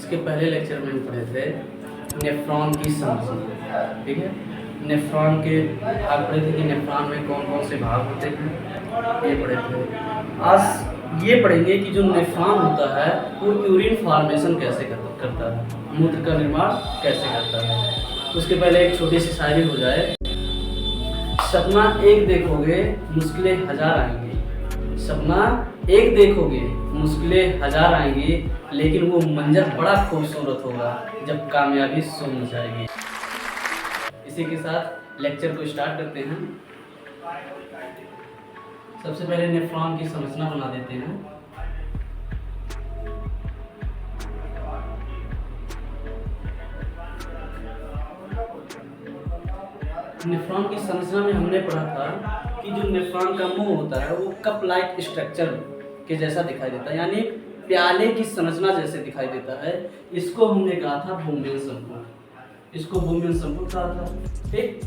इसके पहले लेक्चर में हम पढ़े थे नेफ्रॉन की संरचना, ठीक है। नेफ्रॉन के भाग पढ़े थे कि नेफ्रॉन में कौन कौन से भाग होते हैं, ये पढ़े थे। आज ये पढ़ेंगे कि जो नेफ्रॉन होता है वो यूरिन फॉर्मेशन कैसे करता है, मूत्र का निर्माण कैसे करता है। उसके पहले एक छोटी सी शायरी हो जाए। सपना एक देखोगे मुश्किलें हजार आएंगी, सपना एक देखोगे मुश्किलें हजार आएंगी, लेकिन वो मंजर बड़ा खूबसूरत होगा जब कामयाबी सो न जाएगी। इसी के साथ लेक्चर को स्टार्ट करते हैं। सबसे पहले नेफ्रॉन की संरचना बना देते हैं। नेफ्रॉन की संरचना में हमने पढ़ा था कि जो नेफ्रॉन का मुंह होता है वो कप लाइक स्ट्रक्चर के जैसा दिखाई देता है, यानी प्याले की संरचना जैसे दिखाई देता है। इसको हमने कहा था बोमेन संपुट, इसको बोमेन संपुट कहा था, ठीक।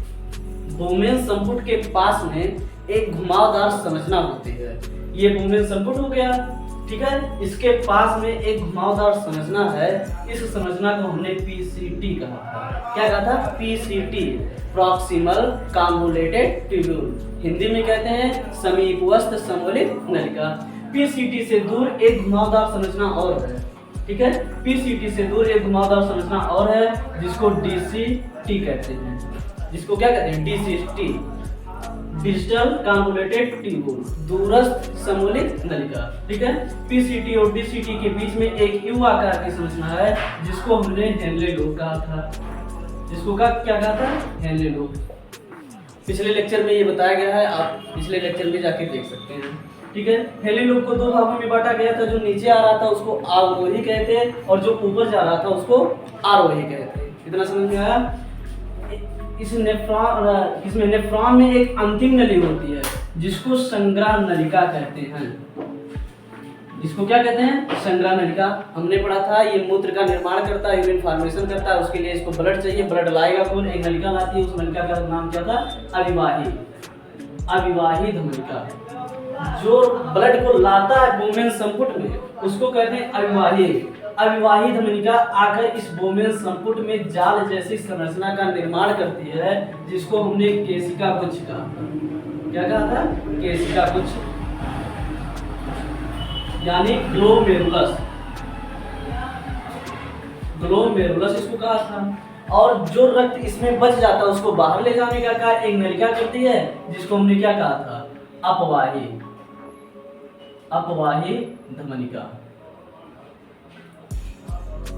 बोमेन संपुट के पास में एक घुमावदार संरचना होती है, ये बोमेन संपुट हो गया, ठीक है। इसके पास में एक घुमावदार संरचना है, इस संरचना को हमने पीसीटी कहा था। क्या कहा था? PCT, proximal convoluted tubule, Hindi में कहते हैं समीपस्थ सम्मिलित नलिका। पीसीटी से दूर एक घुमावदार संरचना और है, ठीक है। पीसीटी से दूर एक घुमावदार संरचना और है जिसको डीसीटी कहते हैं। जिसको क्या कहते हैं? डीसीटी, डिजिटल कन्वोल्यूटेड ट्यूब्यूल, दूरस्थ सम्मिलित नलिका, ठीक है। पीसीटी और डीसीटी के बीच में एक यू आकार की संरचना है जिसको हमने हेनले लूप कहा था। जिसको क्या कहा था? Henle loop. पिछले लेक्चर में ये बताया गया है, आप पिछले लेक्चर में जाके देख सकते हैं, ठीक है। हेनले लूप को दो भागों में बांटा गया था, जो नीचे आ रहा था उसको अवरोही कहते हैं और जो ऊपर जा रहा था उसको आरोही कहते हैं। इतना समझ में आया? इसमें नेफ्रॉन में एक अंतिम नली होती है जिसको संग्रह नलिका कहते हैं। जिसको क्या कहते हैं? संग्रह नलिका। हमने पढ़ा था ये मूत्र का निर्माण करता है, यूरिन फॉर्मेशन करता है, उसके लिए इसको ब्लड चाहिए, ब्लड लाएगा कौन? एक नलिका लाती है, उस नलिका का नाम क्या था? अविवाही, अविवाही धमनिका। जो ब्लड को लाता है बोमेन संपुट में उसको कहते हैं अविवाही। अविवाही धमनिका आकर इस बोमेन संपुट में जाल जैसी संरचना का निर्माण करती है जिसको हमने केशिका गुच्छ कहा। क्या कहा था? केशिका गुच्छ, यानी ग्लोमेरुलस, ग्लोमेरुलस इसको कहा था। और जो रक्त इसमें बच जाता है उसको बाहर ले जाने का कार्य एक नलिका करती है जिसको हमने क्या कहा था? अपवाही, अपवाही धमनिका।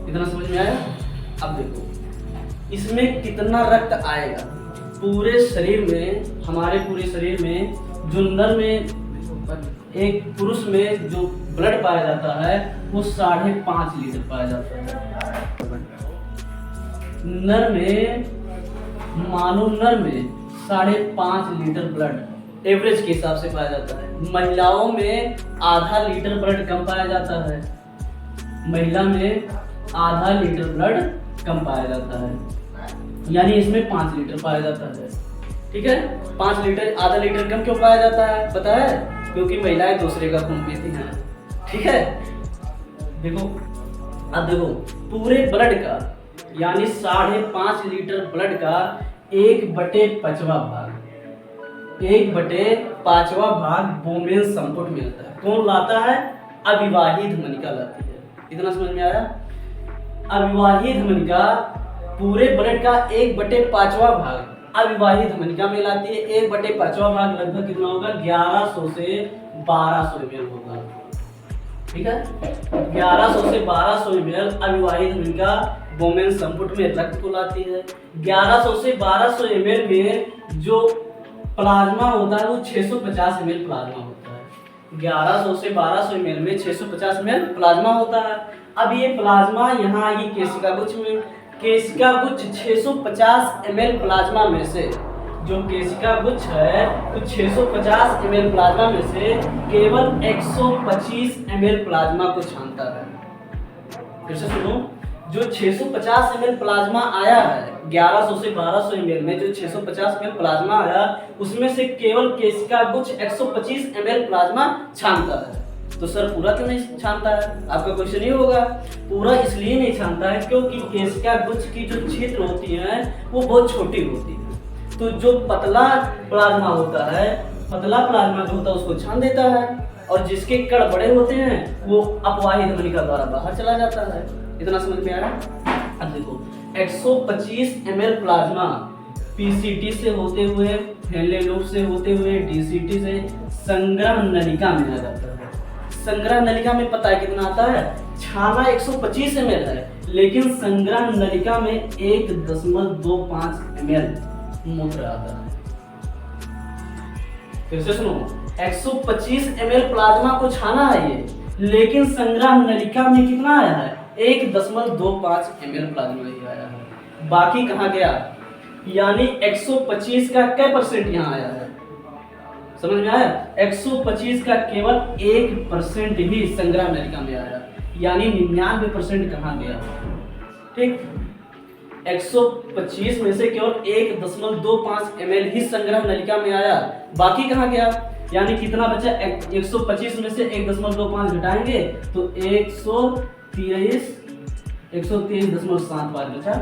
इतना समझ में आया? अब देखो इसमें कितना रक्त आएगा पूरे शरीर में। हमारे पूरे शरीर में जो नर में, एक पुरुष में जो ब्लड पाया जाता है वो 5.5 लीटर पाया जाता है। नर में, मानव नर में 5.5 लीटर ब्लड एवरेज के हिसाब से पाया जाता है। महिलाओं में आधा लीटर ब्लड कम पाया जाता है, महिला में आधा लीटर ब्लड कम पाया जाता है, यानी इसमें 5 लीटर पाया जाता है, ठीक है। 5 लीटर, आधा लीटर कम क्यों पाया जाता है पता है? क्योंकि महिलाएं दूसरे का खून पीती हैं, ठीक है। देखो अब देखो पूरे ब्लड का, यानी 5.5 लीटर ब्लड का 1/5 भाग, 1/5 भाग बोमेन संपुट मिलता है। कौन लाता है? अविवाही धमनिका लाती है। इतना समझ में आया? अविवाही धमनिका पूरे ब्लड का 1/5 भाग अविवाही धमनिका में लाती है। 1/5 भाग लगभग कितना होगा? 1100 से 1200 ml होगा, ठीक है। 1100 से 1200 ml अविवाही धमनिका बोमेन संपुट में रक्त को लाती है। 1100 से 1200 ml में जो प्लाज्मा होता है वो 650 ml प्लाज्मा होता है। 1100 से 1200 ml में 650 ml प्लाज्मा होता है। अब ये प्लाज्मा यहाँ आएगी केशिका गुच्छ में। केशिका गुच्छ 650 ml प्लाज्मा में से, जो केशिका गुच्छ है तो 650 ml प्लाज्मा में से केवल 125 ml प्लाज्मा को छानता है। फिर से सुनो, जो 650 ml प्लाज्मा आया है 1100 से 1200 ml में, जो 650 ml प्लाज्मा आया उसमें से केवल केशिका गुच्छ 125 ml प्लाज्मा छानता है। तो सर पूरा क्यों नहीं छानता है? आपका क्वेश्चन ये होगा। पूरा इसलिए नहीं छानता है क्योंकि केशिका गुच्छ की जो छिद्र होती है वो बहुत छोटी होती है। तो जो पतला प्लाज्मा होता है, पतला प्लाज्मा जो होता है उसको छान देता है, और जिसके कण बड़े होते हैं वो अपवाही धमनिका द्वारा बाहर चला जाता है। इतना समझ में आ रहा? अब देखो 125 ml प्लाज्मा पीसीटी से होते हुए, हेनले लूप से होते हुए, डीसीटी से संग्रह नलिका में आ जाता है। संग्रह नलिका में पता है कितना आता है? छाना 125 ml है, लेकिन संग्रह नलिका में 1.25 ml मूत्र आता है। फिर से सुनो, 125 ml प्लाज्मा को छाना है ये, लेकिन संग्रह नलिका में कितना आया है? 1.25 ml प्लाज्मा ही आया है। बाकी कहाँ गया? यानी 125 का क्या परसेंट यहाँ आया है? समझ में आया? 125 का केवल 1% ही संग्रह नलिका में आया, यानी 99% कहाँ गया? ठीक, 125 में से केवल 1.25 ml ही संग्रह नलिका में आया, बाकी कहाँ गया? यानी कितना बचा? 125 में से 1.25 घटाएंगे तो 123.75 बचा।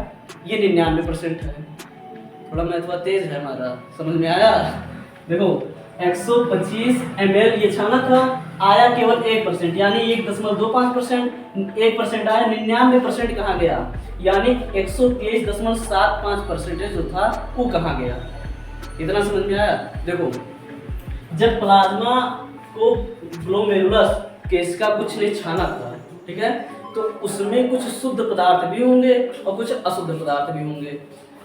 ये 99% है। थोड़ा मैथवा तेज है हमारा, समझ में आया? देखो 125 ml ये छाना था, आया केवल 1%, यानी 1.25%, 1% आया, 99% कहाँ गया? यानी 123.75% जो था वो कहाँ गया? इतना समझ में आया? देखो जब प्लाज्मा को ग्लोमेरुलस केशिका कुछ ने छाना था, ठीक है, तो उसमें कुछ शुद्ध पदार्थ भी होंगे और कुछ अशुद्ध पदार्थ भी होंगे।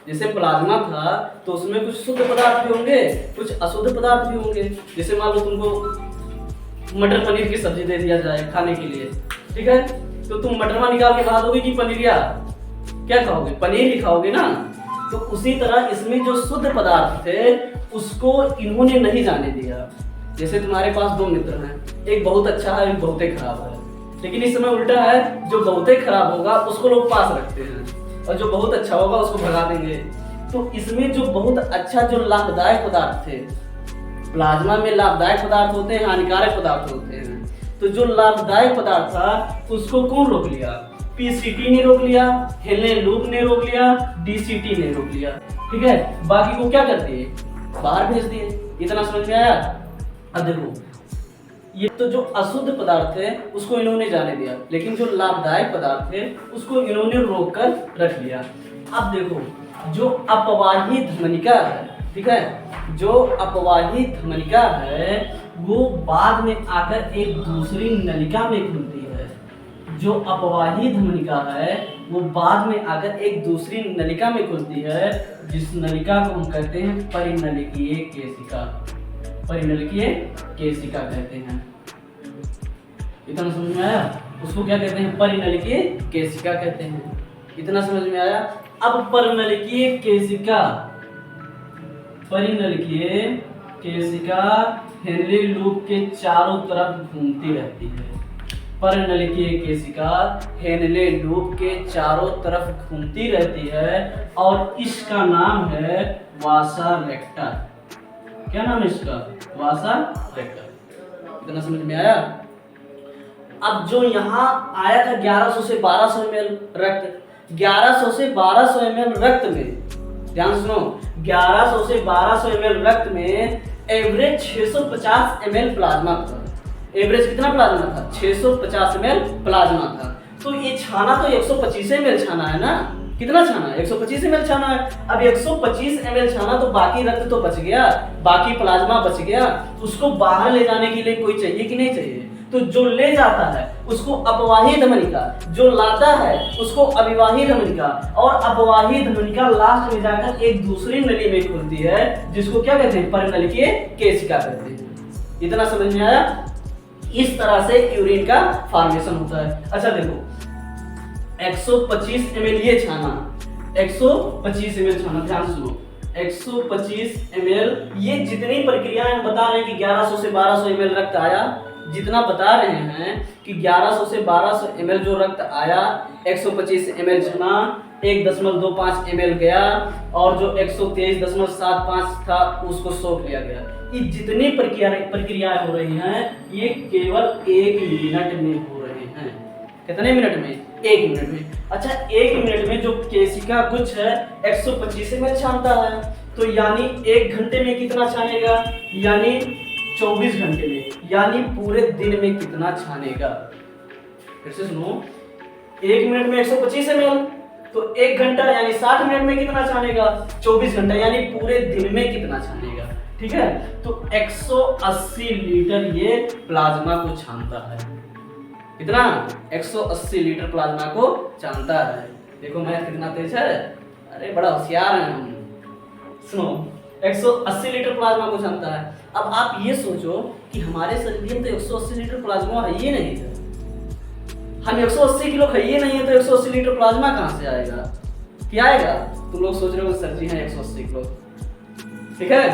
जैसे प्लाज्मा था तो उसमें कुछ शुद्ध पदार्थ भी होंगे, कुछ अशुद्ध पदार्थ भी होंगे। जैसे मान लो तुमको मटर पनीर की सब्जी दे दिया जाए खाने के लिए, ठीक है, तो तुम मटरवा निकाल के खा दोगे कि पनीरिया? क्या खाओगे? पनीर ही खाओगे ना। तो उसी तरह इसमें जो शुद्ध पदार्थ थे उसको इन्होंने नहीं जाने दिया। जैसे तुम्हारे पास दो मित्र हैं, एक बहुत अच्छा है, एक बहुत ही खराब है, लेकिन इस समय उल्टा है, जो बहुत ही खराब होगा उसको लोग पास रखते हैं और जो बहुत अच्छा होगा उसको भगा देंगे। तो इसमें जो बहुत अच्छा, जो लाभदायक पदार्थ थे, प्लाज्मा में लाभदायक पदार्थ होते हैं, हानिकारक पदार्थ होते हैं। तो जो लाभदायक पदार्थ था उसको कौन रोक लिया? पीसीटी ने रोक लिया, हेनले लूप ने रोक लिया, डीसीटी ने रोक लिया, ठीक है। बाकी को क्या कर दिए? बाहर भेज दिए। इतना समझ में आया? अब देखो ये तो जो अशुद्ध पदार्थ है उसको इन्होंने जाने दिया, लेकिन जो लाभदायक पदार्थ है उसको इन्होंने रोक कर रख लिया। अब देखो जो अपवाही धमनिका है, ठीक है, जो अपवाही धमनिका है वो बाद में आकर एक दूसरी नलिका में खुलती है। जो अपवाही धमनिका है वो बाद में आकर एक दूसरी नलिका में खुलती है, जिस नलिका को हम कहते हैं परिनलिकीय केशिका। परिनलिकीय केशिका कहते हैं। इतना समझ में आया? उसको क्या कहते हैं? परिनलिकीय केशिका कहते हैं। इतना समझ में आया? अब परिनलिकीय केशिका, परिनलिकीय केशिका हेनले लूप के चारों तरफ घूमती रहती है। परिनलिकीय केशिका हेनले लूप के चारों तरफ घूमती रहती है और इसका नाम है वासा रेक्टा। क्या नाम है इसका? वासा रेक्टा। इतना समझ में आया? अब जो यहाँ आया था 1100 से 1200 ml रक्त, 1100 से 1200 ml रक्त में, ध्यान सुनो, 1100 से 1200 ml रक्त में एवरेज 650 ml प्लाज्मा था। एवरेज कितना प्लाज्मा था? 650 ml प्लाज्मा था। तो ये छाना तो 125 ml छाना है ना। कितना छाना है? 125 ml छाना है। अब 125 ml छाना तो बाकी रक्त तो बच गया, बाकी प्लाज्मा बच गया। उसको बाहर ले जाने के लिए कोई चाहिए कि नहीं चाहिए? तो जो ले जाता है उसको अपवाही धमनिका, जो लाता है उसको अविवाही धमनिका, और अपवाही धमनिका लास्ट में जाकर एक दूसरी नली में खुलती है, जिसको क्या कहते हैं? परिनलिकीय केशिका कहते हैं। इतना समझ में आया? इस तरह से यूरिन का फॉर्मेशन होता है। अच्छा देखो 125 ml ये छाना, 125 ml छाना, ध्यान सुनो, 125 ml ये जितनी प्रक्रियाएं हम बता रहे हैं कि 1100 से 1200 ml रक्त आया, जितना बता रहे हैं कि 1100 से 1200 ml जो रक्त आया, 125 ml छना, 1.25 ml गया और जो 123.75 था उसको सोख लिया गया। ये जितनी प्रक्रियाएं हो रही हैं ये केवल 1 मिनट में हो रही हैं। कितने मिनट में? 1 मिनट में। अच्छा, 1 मिनट में जो केशिका गुच्छ है 125 ml छानता है, तो यानी 1 घंटे में कितना छानेगा? यानी 24 घंटे में, यानी पूरे दिन में कितना छानेगा? फिर से सुनो, 1 मिनट में 125 ml, तो 1 घंटा यानी 60 मिनट में कितना छानेगा? 24 घंटा यानी पूरे दिन में कितना छानेगा? ठीक है, तो 180 लीटर ये प्लाज्मा को छानता है। कितना? 180 लीटर प्लाज्मा को छानता है। देखो मैथ कितना तेज है, अरे बड़ा होशियार है हम। सुनो, 180 लीटर प्लाज्मा को छानता है। अब आप ये सोचो कि हमारे शरीर में तो 180 लीटर प्लाज्मा है ही नहीं है, हम 180 किलो खाइए नहीं है, तो 180 लीटर प्लाज्मा कहाँ से आएगा? क्या आएगा? तुम लोग सोच रहे हो सर जी हैं 180 किलो, ठीक है।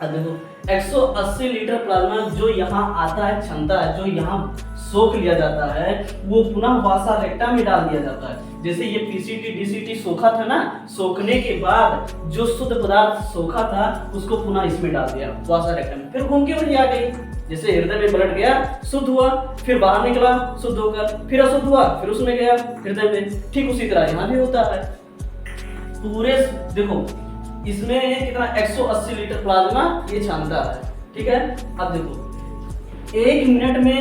अब देखो 180 लीटर प्लाज्मा जो यहाँ आता है, क्षमता है, जो यहाँ सोख लिया जाता है, वो पुनः वासा रेक्टा में डाल दिया जाता है। जैसे ये पीसीटी डीसीटी सोखा था ना, सोखने के बाद जो शुद्ध पदार्थ सोखा था उसको पुनः इसमें डाल दिया वासा रेक्टा में, फिर घूम के वही आ गई। जैसे हृदय में ब्लड गया, शुद्ध हुआ, फिर बाहर निकला शुद्ध होकर, फिर अशुद्ध हुआ, फिर उसमें गया हृदय में। ठीक उसी तरह यहाँ भी होता है। पूरे देखो इसमें कितना 180 लीटर प्लाज्मा ये छानता है, ठीक है। अब देखो 1 मिनट में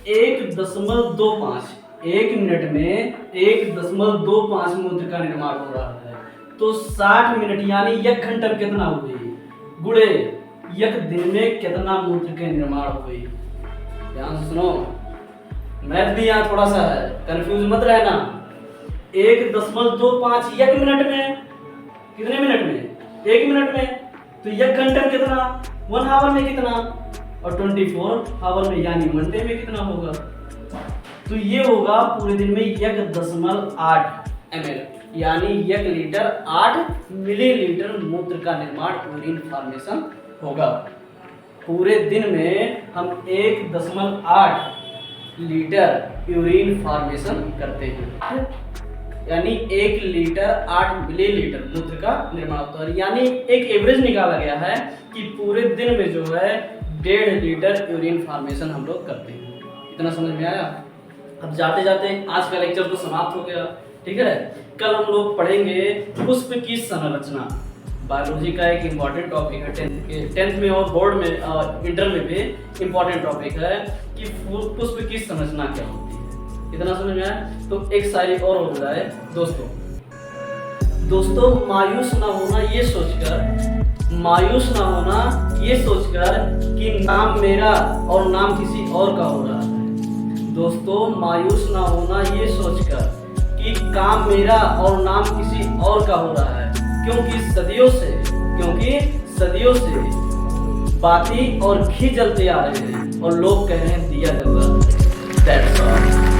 1.25 1 मिनट में 1.25 मूत्र का निर्माण हो रहा है, तो 60 मिनट यानी 1 घंटा में कितना हो गई? गुणे 1 दिन में कितना मूत्र के निर्माण हुई? ध्यान सुनो, मैथ भी यहाँ थोड़ा सा है, कंफ्यूज मत रहना। 1.25 1 मिनट में, कितने मिनट में? 1 मिनट में, तो 1 घंटे में कितना? 1 आवर में कितना? और 24 आवर में यानी घंटे में कितना होगा? तो ये होगा पूरे दिन में 1.8 ml, यानी 1 लीटर 8 मिलीलीटर मूत्र का निर्माण यूरिन फॉर्मेशन होगा। पूरे दिन में हम 1.8 लीटर यूरिन फॉर्मेशन करते हैं, यानी 1 लीटर 8 मिलीलीटर मूत्र का निर्माण होता है। यानी एक एवरेज निकाला गया है कि पूरे दिन में जो है 1.5 लीटर यूरिन फॉर्मेशन हम लोग करते हैं। इतना समझ में आया? अब जाते जाते आज का लेक्चर तो समाप्त हो गया, ठीक है। कल हम लोग पढ़ेंगे पुष्प की संरचना। बायोलॉजी का एक इम्पॉर्टेंट टॉपिक है, 10th में और बोर्ड में इंटर में भी इम्पॉर्टेंट टॉपिक है कि पुष्प की संरचना क्या होती है। इतना समझ में आया? तो एक शायरी और हो जाए दोस्तों, मायूस ना होना ये सोचकर कि नाम मेरा और नाम किसी और का हो रहा है। दोस्तों, मायूस ना होना ये सोचकर कि काम मेरा और नाम किसी और का हो रहा है, क्योंकि सदियों से बाती और घी जलते आ रहे हैं और लोग कह रहे हैं दिया जल रहा है। That's all.